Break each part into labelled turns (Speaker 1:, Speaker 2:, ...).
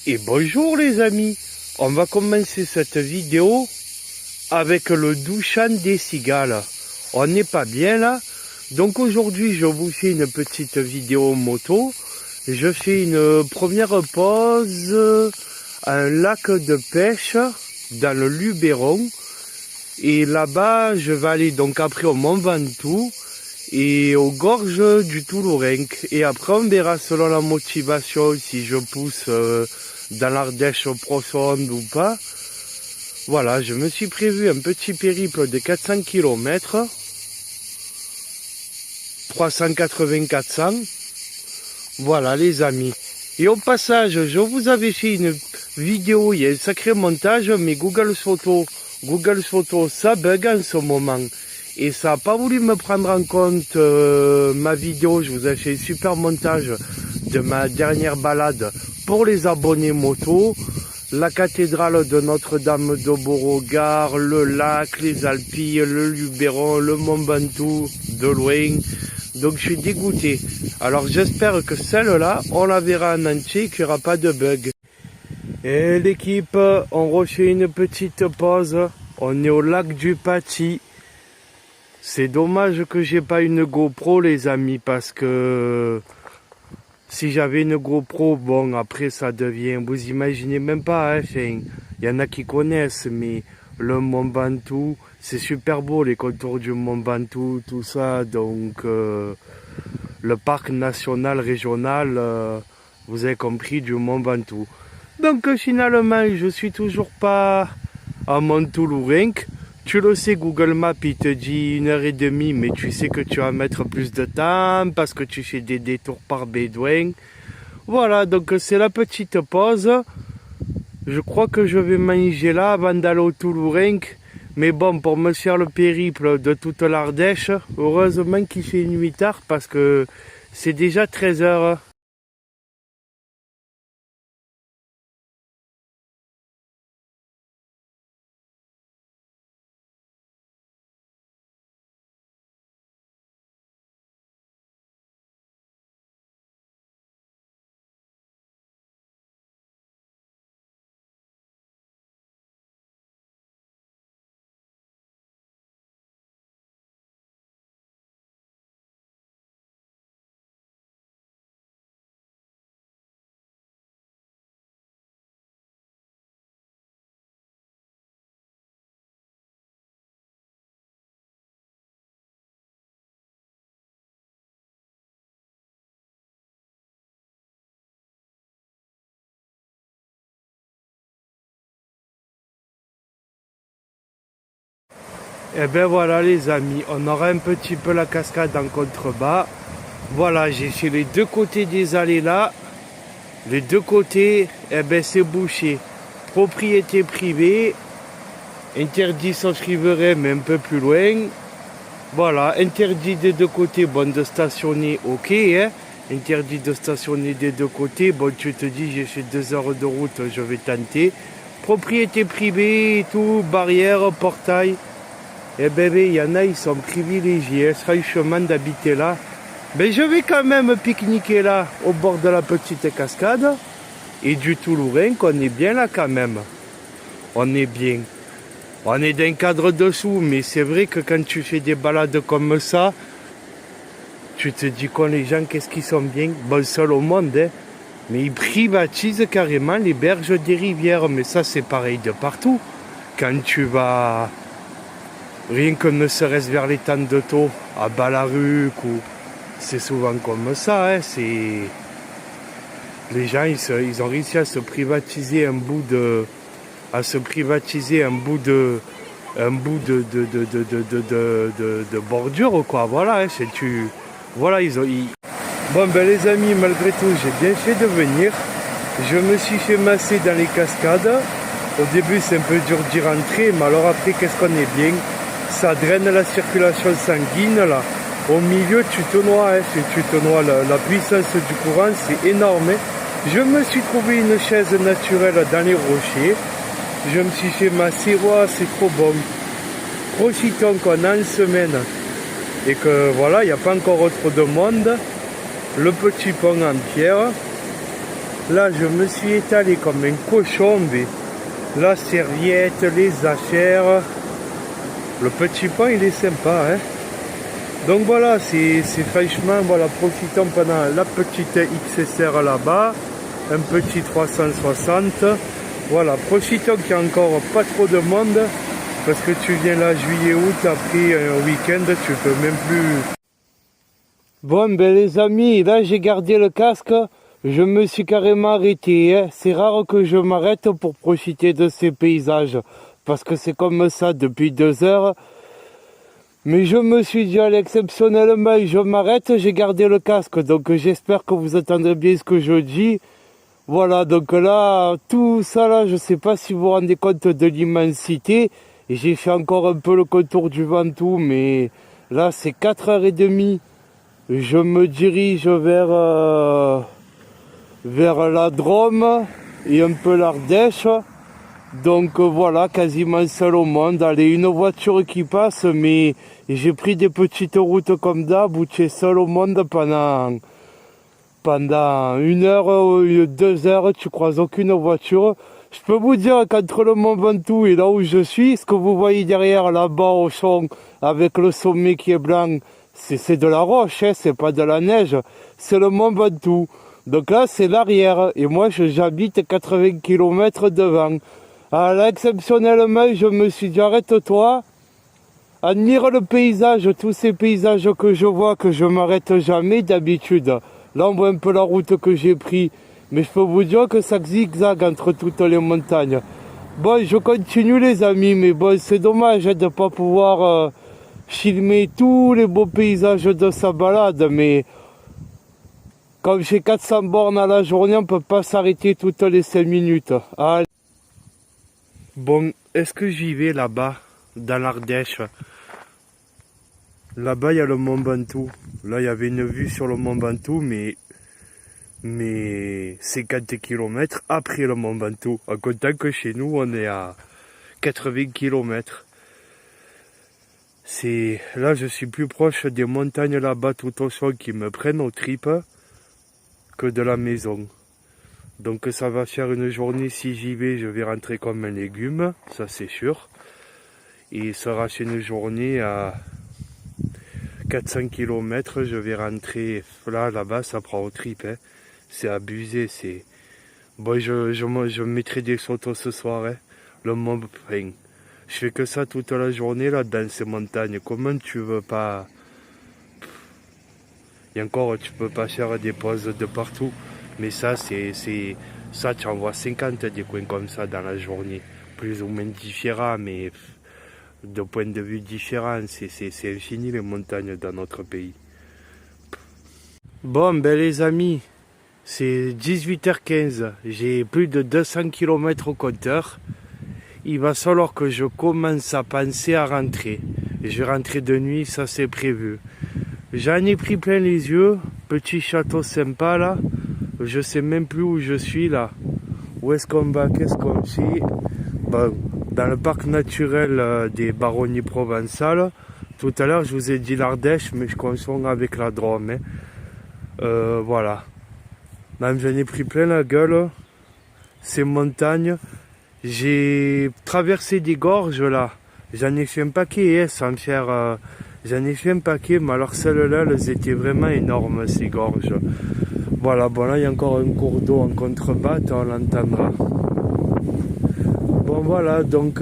Speaker 1: Et bonjour les amis, on va commencer cette vidéo avec le doux chant des cigales. On n'est pas bien là, donc aujourd'hui je vous fais une petite vidéo moto. Je fais une première pause à un lac de pêche dans le Luberon. Et là-bas je vais aller donc après au Mont Ventoux et aux gorges du Toulourenc. Et après on verra selon la motivation si je pousse dans l'Ardèche profonde ou pas. Voilà, je me suis prévu un petit périple de 400 km. 380-400. Voilà les amis. Et au passage, je vous avais fait une vidéo, il y a un sacré montage, mais Google Photos, ça bug en ce moment. Et ça n'a pas voulu me prendre en compte ma vidéo. Je vous ai fait un super montage de ma dernière balade pour les abonnés moto. La cathédrale de Notre-Dame de Beauregard, le lac, les Alpilles, le Luberon, le Mont Ventoux, de loin. Donc je suis dégoûté. Alors j'espère que celle-là, on la verra en entier, qu'il n'y aura pas de bug. Et l'équipe, on refait une petite pause. On est au lac du Paty. C'est dommage que j'ai pas une GoPro les amis, parce que si j'avais une GoPro, bon après ça devient, vous imaginez même pas, hein, il y en a qui connaissent, mais le Mont Ventoux, c'est super beau les contours du Mont Ventoux, tout ça, donc le parc national régional, vous avez compris, du Mont Ventoux. Donc finalement, je suis toujours pas à Mont Toulourenc. Tu le sais, Google Maps, il te dit 1h30, mais tu sais que tu vas mettre plus de temps parce que tu fais des détours par Bédouin. Voilà, donc c'est la petite pause. Je crois que je vais manger là avant d'aller au Toulourenc. Mais bon, pour me faire le périple de toute l'Ardèche, heureusement qu'il fait nuit tard parce que c'est déjà 13h. Et ben voilà les amis, on aura un petit peu la cascade en contrebas. Voilà, j'ai fait les deux côtés des allées là. Les deux côtés, eh ben c'est bouché. Propriété privée, interdit sauf riverain mais un peu plus loin. Voilà, interdit des deux côtés, bon de stationner, ok, hein. Interdit de stationner des deux côtés, bon tu te dis j'ai fait 2 heures de route, je vais tenter. Propriété privée et tout, barrière, portail. Eh ben, il y en a, ils sont privilégiés, franchement, d'habiter là. Ben, je vais quand même pique-niquer là, au bord de la petite cascade. Et du Toulourenc, on est bien là quand même. On est bien. On est d'un cadre dessous, mais c'est vrai que quand tu fais des balades comme ça, tu te dis qu'on les gens, qu'est-ce qu'ils sont bien. Bon, seul au monde, hein. Mais ils privatisent carrément les berges des rivières. Mais ça, c'est pareil de partout. Quand tu vas... Rien que ne serait-ce vers les temps de taux, à Balaruc, ou c'est souvent comme ça, hein, c'est... Les gens, ils ont réussi à se privatiser un bout de... bordure, quoi, voilà, hein, c'est tu... Voilà, Bon, ben les amis, malgré tout, j'ai bien fait de venir. Je me suis fait masser dans les cascades. Au début, c'est un peu dur d'y rentrer, mais alors après, qu'est-ce qu'on est bien. Ça draine la circulation sanguine là. Au milieu tu te noies, hein. Tu te noies, la puissance du courant c'est énorme. Hein. Je me suis trouvé une chaise naturelle dans les rochers. Je me suis fait masser, wow, c'est trop bon. Profitons qu'on est en semaine et que voilà, il n'y a pas encore trop de monde. Le petit pont en pierre. Là, je me suis étalé comme un cochon, mais la serviette, les achères, le petit pain, il est sympa, hein. Donc voilà, c'est franchement, voilà, profitons pendant la petite XSR là-bas, un petit 360. Voilà, profitons qu'il n'y a encore pas trop de monde, parce que tu viens là juillet, août, après un week-end, tu peux même plus. Bon, ben les amis, là j'ai gardé le casque, je me suis carrément arrêté, hein. C'est rare que je m'arrête pour profiter de ces paysages, parce que c'est comme ça depuis 2 heures. Mais je me suis dit, allez, exceptionnellement, je m'arrête, j'ai gardé le casque, donc j'espère que vous entendez bien ce que je dis. Voilà, donc là, tout ça là, je sais pas si vous vous rendez compte de l'immensité. Et j'ai fait encore un peu le contour du Ventoux, mais là c'est 4h30. Je me dirige vers la Drôme et un peu l'Ardèche. Donc voilà, quasiment seul au monde. Allez, une voiture qui passe, mais j'ai pris des petites routes comme d'hab où tu es seul au monde pendant 1 heure, 2 heures, tu croises aucune voiture. Je peux vous dire qu'entre le Mont Ventoux et là où je suis, ce que vous voyez derrière là-bas au champ, avec le sommet qui est blanc, c'est de la roche, hein, c'est pas de la neige, c'est le Mont Ventoux. Donc là, c'est l'arrière, et moi j'habite 80 km devant. Alors là, exceptionnellement, je me suis dit, arrête-toi, admire le paysage, tous ces paysages que je vois, que je m'arrête jamais d'habitude. Là, on voit un peu la route que j'ai pris, mais je peux vous dire que ça zigzague entre toutes les montagnes. Bon, je continue les amis, mais bon, c'est dommage de ne pas pouvoir filmer tous les beaux paysages de sa balade, mais comme j'ai 400 bornes à la journée, on ne peut pas s'arrêter toutes les 5 minutes. Allez. Bon, est-ce que j'y vais là-bas, dans l'Ardèche? Là-bas, il y a le Mont Ventoux. Là, il y avait une vue sur le Mont Ventoux, mais 50 km après le Mont Ventoux. En comptant que chez nous, on est à 80 km. Là, je suis plus proche des montagnes là-bas tout au sol qui me prennent aux tripes que de la maison. Donc ça va faire une journée, si j'y vais, je vais rentrer comme un légume, ça c'est sûr. Et ça sera une journée à 400 km, je vais rentrer là-bas, ça prend aux tripes. Hein. C'est abusé, c'est... Bon, je mettrai des photos ce soir, hein. Le mont... Enfin, je fais que ça toute la journée, là, dans ces montagnes. Comment tu veux pas... Et encore, tu peux pas faire des pauses de partout. Mais ça, ça, tu en vois 50 des coins comme ça dans la journée. Plus ou moins différents, mais de point de vue différents. C'est infini les montagnes dans notre pays. Bon, ben les amis, c'est 18h15. J'ai plus de 200 km au compteur. Il va falloir que je commence à penser à rentrer. Je vais rentrer de nuit, ça c'est prévu. J'en ai pris plein les yeux. Petit château sympa là. Je sais même plus où je suis là. Où est-ce qu'on va? Qu'est-ce qu'on fait? Bon, dans le parc naturel des Baronnies provençales. Tout à l'heure je vous ai dit l'Ardèche, mais je confonds avec la Drôme. Hein. Voilà. Là, j'en ai pris plein la gueule. Ces montagnes. J'ai traversé des gorges là. J'en ai fait un paquet, hein, sans faire... J'en ai fait un paquet, mais alors celles-là, elles étaient vraiment énormes, ces gorges. Voilà, bon là, il y a encore un cours d'eau en contrebas, on l'entendra. Bon voilà, donc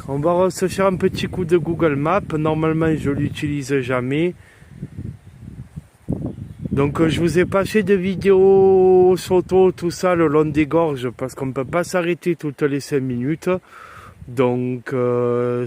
Speaker 1: on va se faire un petit coup de Google Maps. Normalement, je l'utilise jamais. Donc je vous ai pas fait de vidéos photos, tout ça, le long des gorges, parce qu'on ne peut pas s'arrêter toutes les 5 minutes. Donc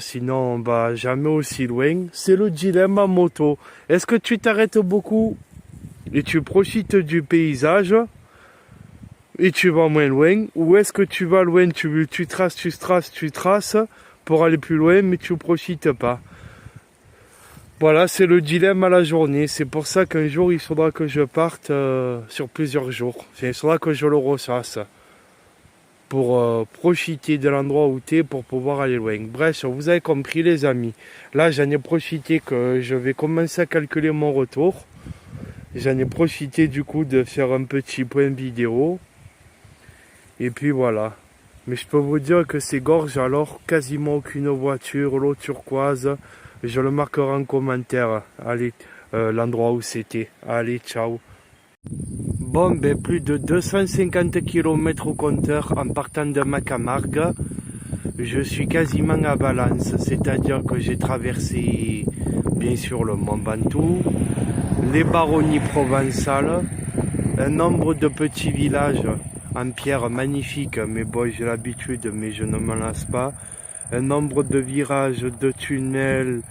Speaker 1: sinon on va jamais aussi loin. C'est le dilemme en moto. Est-ce que tu t'arrêtes beaucoup et tu profites du paysage et tu vas moins loin, ou est-ce que tu vas loin, tu traces pour aller plus loin, mais tu profites pas? Voilà, c'est le dilemme à la journée. C'est pour ça qu'un jour il faudra que je parte sur plusieurs jours. Enfin, il faudra que je le ressasse pour profiter de l'endroit où tu es pour pouvoir aller loin. Bref, vous avez compris les amis. Là, j'en ai profité que je vais commencer à calculer mon retour. J'en ai profité du coup de faire un petit point vidéo. Et puis voilà. Mais je peux vous dire que ces gorges, alors quasiment aucune voiture, l'eau turquoise. Je le marquerai en commentaire. Allez, l'endroit où c'était. Allez, ciao. Bon, ben plus de 250 km au compteur en partant de ma Camargue. Je suis quasiment à Valence, c'est-à-dire que j'ai traversé bien sûr le Mont Ventoux, les Baronnies provençales, un nombre de petits villages en pierre magnifiques, mais bon j'ai l'habitude mais je ne me lasse pas, un nombre de virages, de tunnels,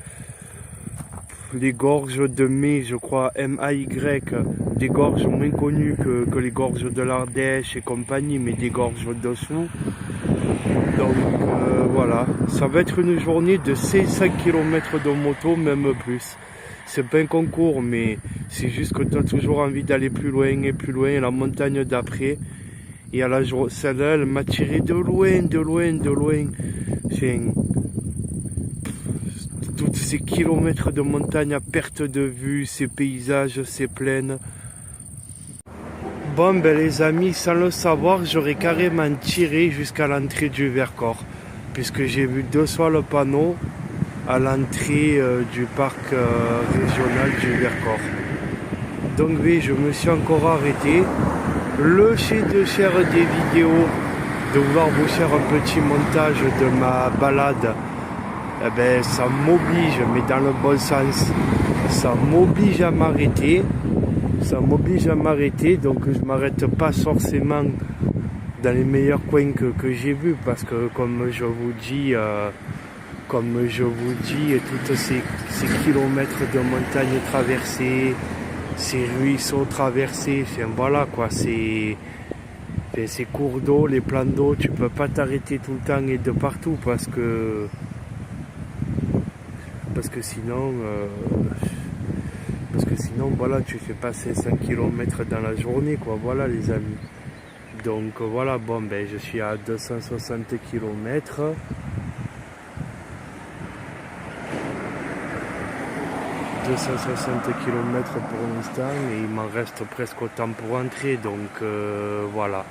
Speaker 1: les gorges de Mai, je crois, M-A-Y, des gorges moins connues que les gorges de l'Ardèche et compagnie, mais des gorges dessous. Donc voilà, ça va être une journée de 500 km de moto, même plus. C'est pas un concours, mais c'est juste que tu as toujours envie d'aller plus loin et plus loin. La montagne d'après, et à la journée, celle-là, elle m'a tiré de loin, de loin, de loin. Tous ces kilomètres de montagne à perte de vue, ces paysages, ces plaines. Bon ben les amis, sans le savoir, j'aurais carrément tiré jusqu'à l'entrée du Vercors, puisque j'ai vu 2 fois le panneau à l'entrée du parc régional du Vercors. Donc oui, je me suis encore arrêté. Le chef de chair des vidéos, de vouloir vous faire un petit montage de ma balade, eh ben ça m'oblige, mais dans le bon sens, ça m'oblige à m'arrêter. Ça m'oblige à m'arrêter, donc je m'arrête pas forcément dans les meilleurs coins que j'ai vus, parce que comme je vous dis, tous ces kilomètres de montagne traversés, ces ruisseaux traversés, enfin voilà quoi, ces cours d'eau, les plans d'eau, tu peux pas t'arrêter tout le temps et de partout parce que sinon voilà, tu fais pas 500 km dans la journée quoi, voilà les amis. Donc voilà, bon ben je suis à 260 km. Pour l'instant et il m'en reste presque autant pour rentrer, donc voilà.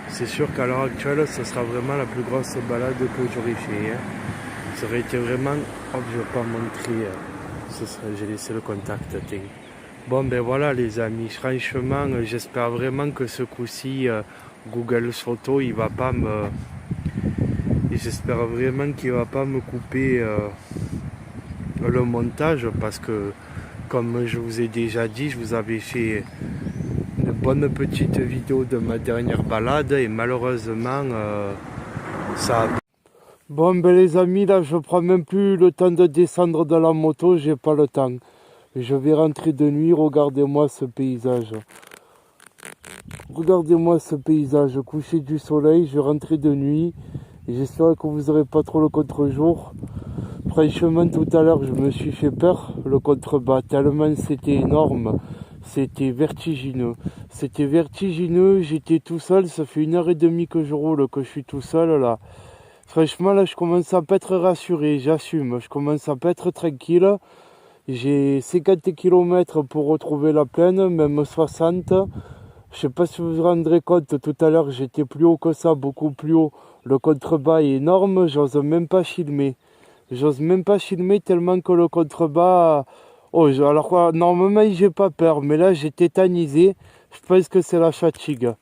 Speaker 1: C'est sûr qu'à l'heure actuelle, ce sera vraiment la plus grosse balade que j'aurais fait. Hein. Ça aurait été vraiment... Oh, je ne vais pas montrer... j'ai laissé le contact. Tiens. Bon, ben voilà les amis. Franchement, j'espère vraiment que ce coup-ci, Google Photos, il va pas me... Et j'espère vraiment qu'il va pas me couper le montage, parce que, comme je vous ai déjà dit, je vous avais fait une bonne petite vidéo de ma dernière balade et malheureusement, ça... Bon ben les amis, là je prends même plus le temps de descendre de la moto, j'ai pas le temps. Je vais rentrer de nuit, regardez-moi ce paysage. Regardez-moi ce paysage, coucher du soleil, je rentrais de nuit. J'espère que vous n'aurez pas trop le contre-jour. Franchement, tout à l'heure, je me suis fait peur, le contrebas, tellement c'était énorme. C'était vertigineux. C'était vertigineux, j'étais tout seul, ça fait 1h30 que je roule, que je suis tout seul là. Franchement, là, je commence à pas être rassuré, j'assume. Je commence à pas être tranquille. J'ai 50 km pour retrouver la plaine, même 60. Je sais pas si vous vous rendrez compte, tout à l'heure, j'étais plus haut que ça, beaucoup plus haut. Le contrebas est énorme, j'ose même pas filmer. J'ose même pas filmer tellement que le contrebas... Oh, alors quoi, normalement, j'ai pas peur, mais là, j'ai tétanisé. Je pense que c'est la fatigue.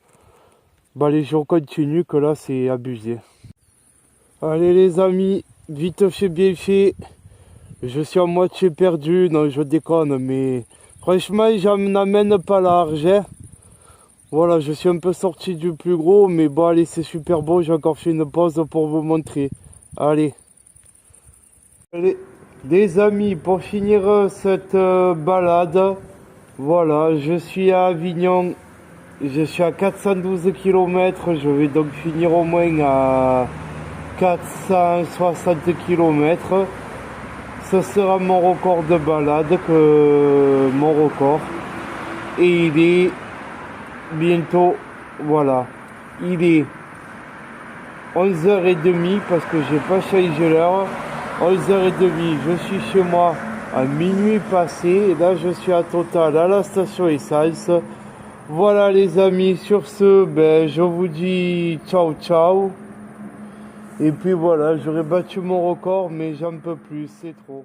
Speaker 1: Bah, allez, je continue, que là, c'est abusé. Allez les amis, vite fait bien fait, je suis à moitié perdu, non je déconne, mais franchement j'en amène pas large. Hein. Voilà, je suis un peu sorti du plus gros, mais bon allez c'est super beau, j'ai encore fait une pause pour vous montrer. Allez. Allez les amis, pour finir cette balade, voilà, je suis à Avignon, je suis à 412 km, je vais donc finir au moins à 460 km. Ce sera mon record de balade, mon record. Et il est bientôt, voilà, il est 11h30 parce que j'ai pas changé l'heure. 11h30, je suis chez moi à minuit passé. Et là, je suis à Total, à la station essence. Voilà les amis, sur ce, ben, je vous dis ciao ciao. Et puis voilà, j'aurais battu mon record, mais j'en peux plus, c'est trop.